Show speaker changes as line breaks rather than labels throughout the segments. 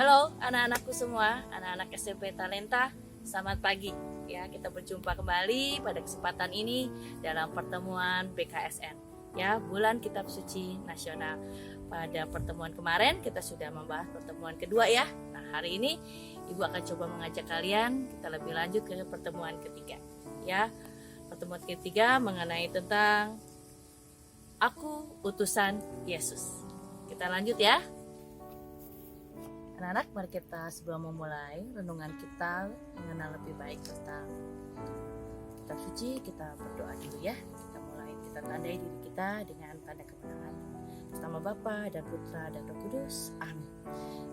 Halo anak-anakku semua, anak-anak SMP Talenta, selamat pagi. Ya, kita berjumpa kembali pada kesempatan ini dalam pertemuan BKSN. Ya, Bulan Kitab Suci Nasional. Pada pertemuan kemarin kita sudah membahas pertemuan kedua ya. Nah, hari ini Ibu akan coba mengajak kalian kita lebih lanjut ke pertemuan ketiga. Ya, pertemuan ketiga mengenai tentang Aku utusan Yesus. Kita lanjut ya. Anak-anak, mari kita sebelum memulai renungan kita mengenal lebih baik tentang kitab suci, kita berdoa dulu ya. Kita tandai diri kita dengan tanda kemenangan. Nama Bapa dan Putra dan Roh Kudus. Amin.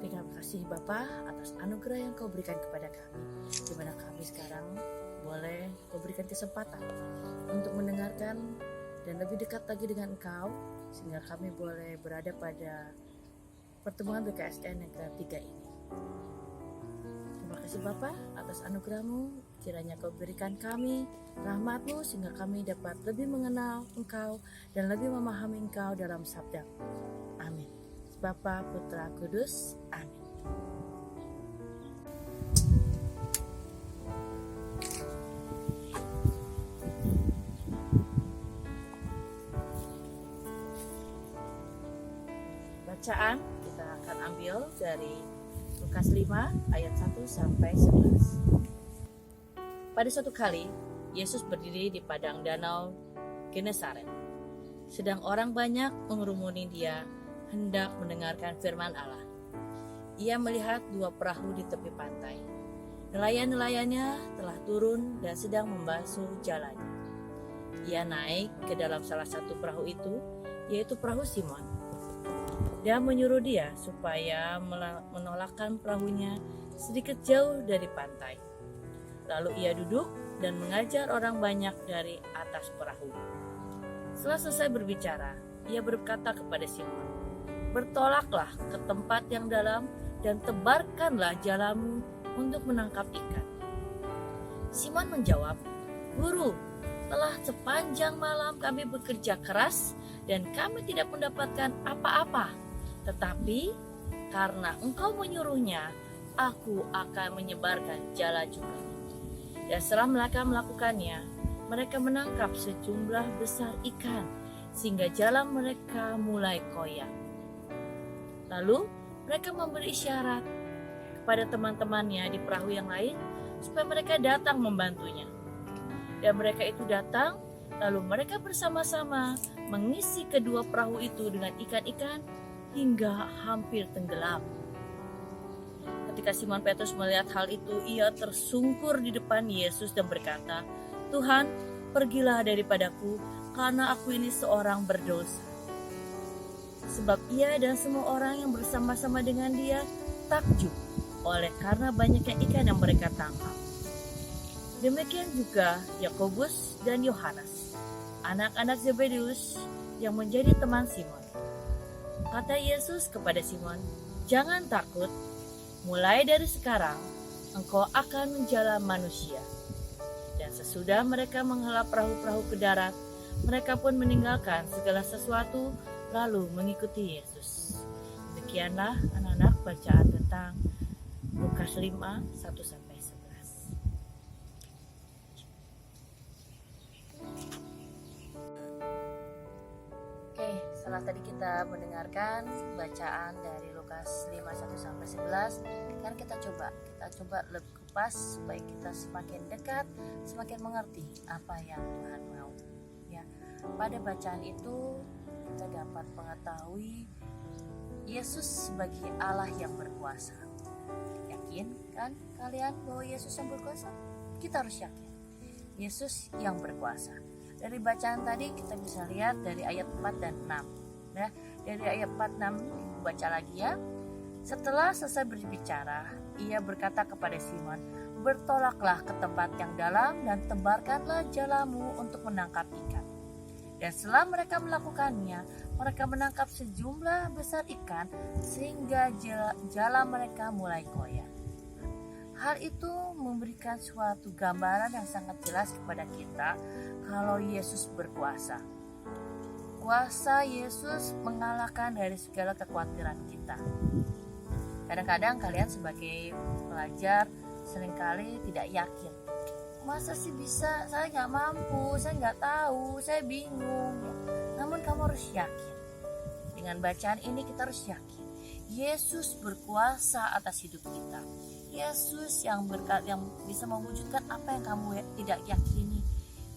Terima kasih Bapa atas anugerah yang Kau berikan kepada kami, di mana kami sekarang boleh Kau berikan kesempatan untuk mendengarkan dan lebih dekat lagi dengan Engkau, sehingga kami boleh berada pada pertemuan BKSN yang ketiga ini. Terima kasih Bapa atas anugerah-Mu, kiranya Kau berikan kami rahmat-Mu sehingga kami dapat lebih mengenal Engkau dan lebih memahami Engkau dalam sabda. Amin. Bapa, Putra, Kudus. Amin. Bacaan kita akan ambil dari Lukas 5 ayat 1 sampai 11. Pada suatu kali, Yesus berdiri di padang danau Genesaret. Sedang orang banyak mengerumuni Dia hendak mendengarkan firman Allah. Ia melihat dua perahu di tepi pantai. Nelayan-nelayannya telah turun dan sedang membasuh jalannya. Ia naik ke dalam salah satu perahu itu, yaitu perahu Simon. Dia menyuruh dia supaya menolakkan perahunya sedikit jauh dari pantai. Lalu ia duduk dan mengajar orang banyak dari atas perahu. Setelah selesai berbicara, ia berkata kepada Simon, "Bertolaklah ke tempat yang dalam dan tebarkanlah jalamu untuk menangkap ikan." Simon menjawab, "Guru, telah sepanjang malam kami bekerja keras dan kami tidak mendapatkan apa-apa. Tetapi karena Engkau menyuruhnya, aku akan menyebarkan jala juga." Dan setelah mereka melakukannya, mereka menangkap sejumlah besar ikan, sehingga jala mereka mulai koyak. Lalu mereka memberi isyarat kepada teman-temannya di perahu yang lain, supaya mereka datang membantunya. Dan mereka itu datang, lalu mereka bersama-sama mengisi kedua perahu itu dengan ikan-ikan hingga hampir tenggelam. Ketika Simon Petrus melihat hal itu, ia tersungkur di depan Yesus dan berkata, "Tuhan, pergilah daripadaku, karena aku ini seorang berdosa." Sebab ia dan semua orang yang bersama-sama dengan dia takjub oleh karena banyaknya ikan yang mereka tangkap. Demikian juga Yakobus dan Yohanes, anak-anak Zebedeus yang menjadi teman Simon. Kata Yesus kepada Simon, "Jangan takut, mulai dari sekarang engkau akan menjala manusia." Dan sesudah mereka menghela perahu-perahu ke darat, mereka pun meninggalkan segala sesuatu lalu mengikuti Yesus. Demikianlah anak-anak bacaan tentang Lukas 5, 1 sampai 11. Oke, setelah tadi kita mendengarkan bacaan dari Lukas 5 1 sampai 11, kan kita coba lebih kupas supaya kita semakin dekat, semakin mengerti apa yang Tuhan mau. Ya, pada bacaan itu kita dapat mengetahui Yesus sebagai Allah yang berkuasa. Yakin kan kalian bahwa Yesus yang berkuasa? Kita harus yakin Yesus yang berkuasa. Dari bacaan tadi kita bisa lihat dari ayat 4 dan 6. Nah, dari ayat 4-6 baca lagi ya. Setelah selesai berbicara, ia berkata kepada Simon, "Bertolaklah ke tempat yang dalam dan tebarkanlah jalamu untuk menangkap ikan." Dan setelah mereka melakukannya, mereka menangkap sejumlah besar ikan sehingga jala mereka mulai koyak. Hal itu memberikan suatu gambaran yang sangat jelas kepada kita kalau Yesus berkuasa. Kuasa Yesus mengalahkan dari segala kekhawatiran kita. Kadang-kadang kalian sebagai pelajar seringkali tidak yakin. Masa sih bisa? Saya nggak mampu, saya nggak tahu, saya bingung. Namun kamu harus yakin. Dengan bacaan ini kita harus yakin. Yesus berkuasa atas hidup kita. Yesus yang bisa mewujudkan apa yang kamu tidak yakini.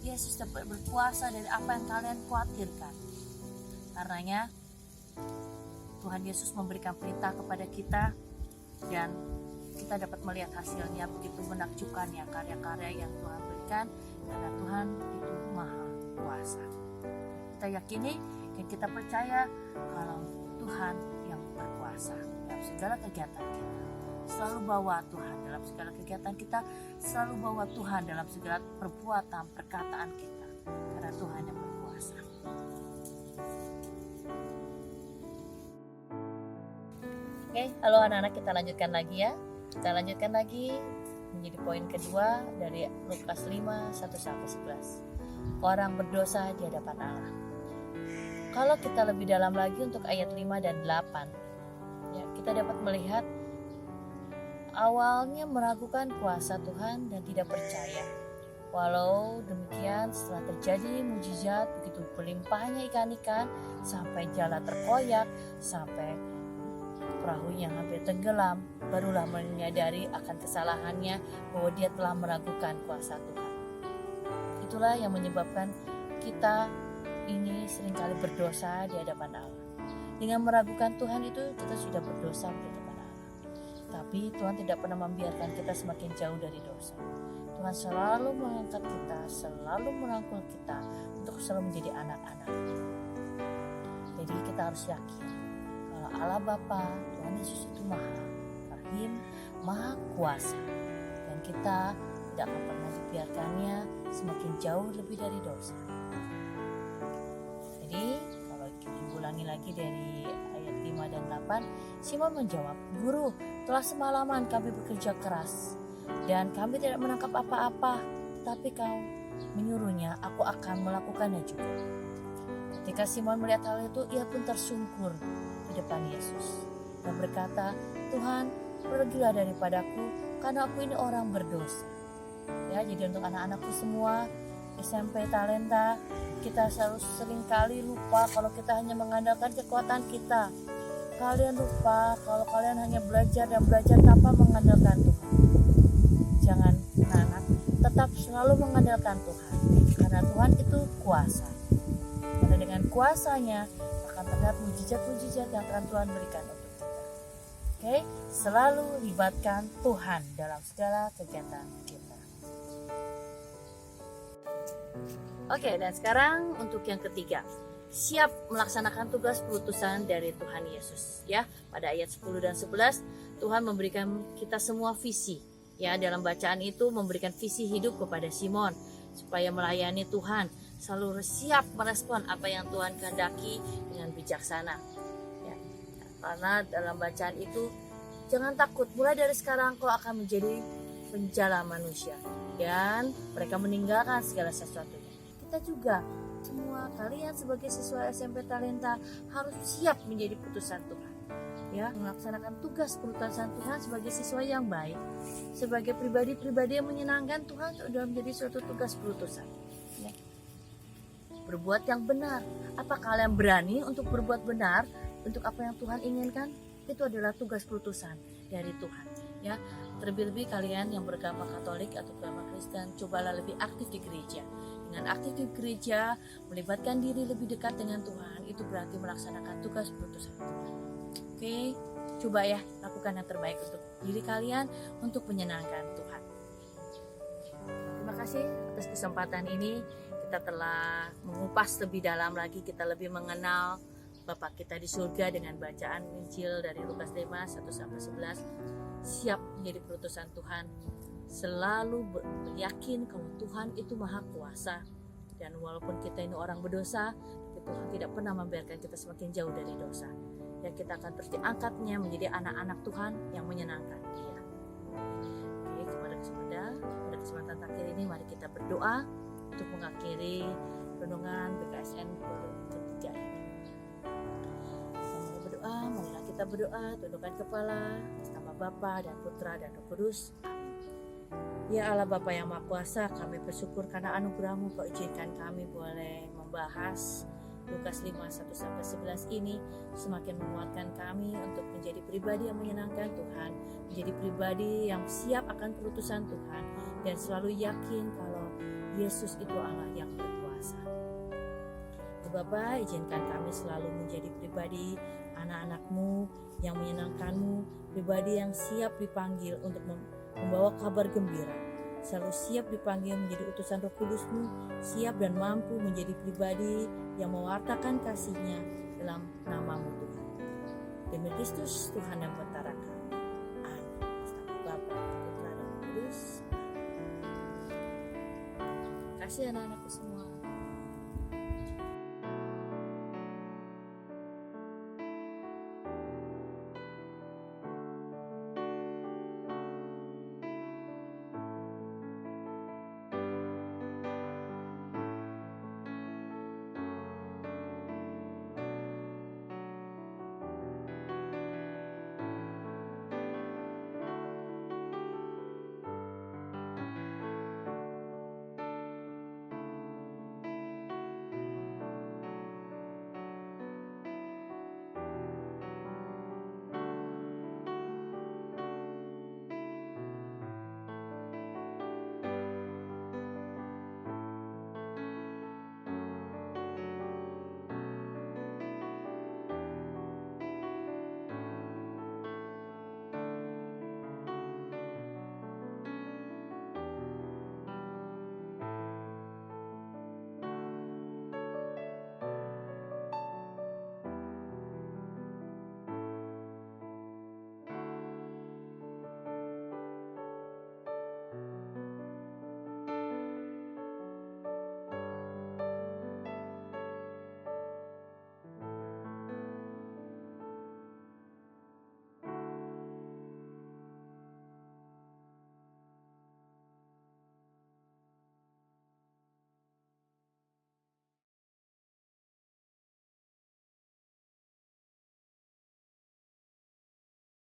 Yesus dapat berkuasa dari apa yang kalian khawatirkan. Karenanya Tuhan Yesus memberikan perintah kepada kita dan kita dapat melihat hasilnya begitu menakjubkan ya, karya-karya yang Tuhan berikan, karena Tuhan itu maha kuasa. Kita yakini dan kita percaya kalau Tuhan yang berkuasa dalam segala kegiatan kita. Selalu bawa Tuhan dalam segala kegiatan kita, selalu bawa Tuhan dalam segala perbuatan, perkataan kita, karena Tuhan yang berkuasa. Oke, halo anak-anak, kita lanjutkan lagi ya. Kita lanjutkan lagi menjadi poin kedua dari Lukas 5, 1-11. Orang berdosa di hadapan Allah. Kalau kita lebih dalam lagi untuk ayat 5 dan 8, ya, kita dapat melihat awalnya meragukan kuasa Tuhan dan tidak percaya. Walau demikian, setelah terjadi mujizat begitu berlimpahnya ikan-ikan sampai jala terkoyak, sampai perahunya hampir tenggelam, barulah menyadari akan kesalahannya bahwa dia telah meragukan kuasa Tuhan. Itulah yang menyebabkan kita ini seringkali berdosa di hadapan Allah. Dengan meragukan Tuhan itu kita sudah berdosa di hadapan Allah. Tapi Tuhan tidak pernah membiarkan kita semakin jauh dari dosa. Tuhan selalu mengangkat kita, selalu merangkul kita untuk selalu menjadi anak-anak. Jadi kita harus yakin kalau Allah Bapa, Tuhan Yesus itu maha rahim, maha kuasa, dan kita tidak akan pernah dibiarkannya semakin jauh lebih dari dosa. Jadi kalau kita ulangi lagi dari ayat 5 dan 8, Simon menjawab, "Guru, telah semalaman kami bekerja keras dan kami tidak menangkap apa-apa, tapi kau menyuruhnya, aku akan melakukannya juga." Ketika Simon melihat hal itu, ia pun tersungkur di depan Yesus dan berkata, "Tuhan, pergilah daripadaku, karena aku ini orang berdosa." Ya, jadi untuk anak-anakku semua SMP Talenta, kita seringkali lupa kalau kita hanya mengandalkan kekuatan kita. Kalian lupa kalau kalian hanya belajar dan belajar tanpa mengandalkan Tuhan. Jangan, anak, tetap selalu mengandalkan Tuhan, karena Tuhan itu kuasa. Karena dengan kuasanya akan terlihat mujizat-mujizat yang akan Tuhan berikan untuk kita. Oke, selalu libatkan Tuhan dalam segala kegiatan kita. Oke, dan sekarang untuk yang ketiga, siap melaksanakan tugas perutusan dari Tuhan Yesus. Ya, pada ayat 10 dan 11 Tuhan memberikan kita semua visi. Ya, dalam bacaan itu memberikan visi hidup kepada Simon supaya melayani Tuhan, selalu siap merespon apa yang Tuhan kehendaki dengan bijaksana. Ya, karena dalam bacaan itu jangan takut, mulai dari sekarang kau akan menjadi penjala manusia dan mereka meninggalkan segala sesuatunya. Kita juga, semua kalian sebagai siswa SMP Talenta harus siap menjadi putusan Tuhan, ya, melaksanakan tugas perutusan Tuhan sebagai siswa yang baik, sebagai pribadi-pribadi yang menyenangkan Tuhan sudah menjadi suatu tugas perutusan, ya. Berbuat yang benar. Apa kalian berani untuk berbuat benar untuk apa yang Tuhan inginkan? Itu adalah tugas perutusan dari Tuhan, ya. Terlebih-lebih kalian yang beragama Katolik atau agama Kristen, cobalah lebih aktif di gereja. Dengan aktif di gereja, melibatkan diri lebih dekat dengan Tuhan, itu berarti melaksanakan tugas perutusan Tuhan. Oke, coba ya, lakukan yang terbaik untuk diri kalian, untuk menyenangkan Tuhan. Terima kasih atas kesempatan ini. Kita telah mengupas lebih dalam lagi, kita lebih mengenal Bapa kita di surga dengan bacaan Injil dari Lukas 5, 1-11. Siap menjadi perutusan Tuhan. Selalu yakin kalau Tuhan itu maha kuasa, dan walaupun kita ini orang berdosa, tapi Tuhan tidak pernah membiarkan kita semakin jauh dari dosa, dan kita akan terus diangkatnya menjadi anak-anak Tuhan yang menyenangkan Dia. Oke, pada kesempatan terakhir ini mari kita berdoa untuk mengakhiri renungan BKSN ketiga ini. Sambil berdoa, marilah kita berdoa, tundukkan kepala, nama Bapa dan Putra dan Roh Kudus. Ya Allah Bapa yang Maha Kuasa, kami bersyukur karena anugerah-Mu. Kau izinkan kami boleh membahas Lukas 5:1-11 ini, semakin menguatkan kami untuk menjadi pribadi yang menyenangkan Tuhan, menjadi pribadi yang siap akan keputusan Tuhan, dan selalu yakin kalau Yesus itu Allah yang berkuasa. Bapa, izinkan kami selalu menjadi pribadi anak-anak-Mu yang menyenangkan-Mu, pribadi yang siap dipanggil untuk membawa kabar gembira, selalu siap dipanggil menjadi utusan Roh Kudus-Mu, siap dan mampu menjadi pribadi yang mewartakan kasih-Nya dalam nama-Mu Tuhan. Demi Kristus Tuhan dan Bentara kami. Amin. Bapa, Putra dan Roh Kudus. Terima kasih anak-anakku semua.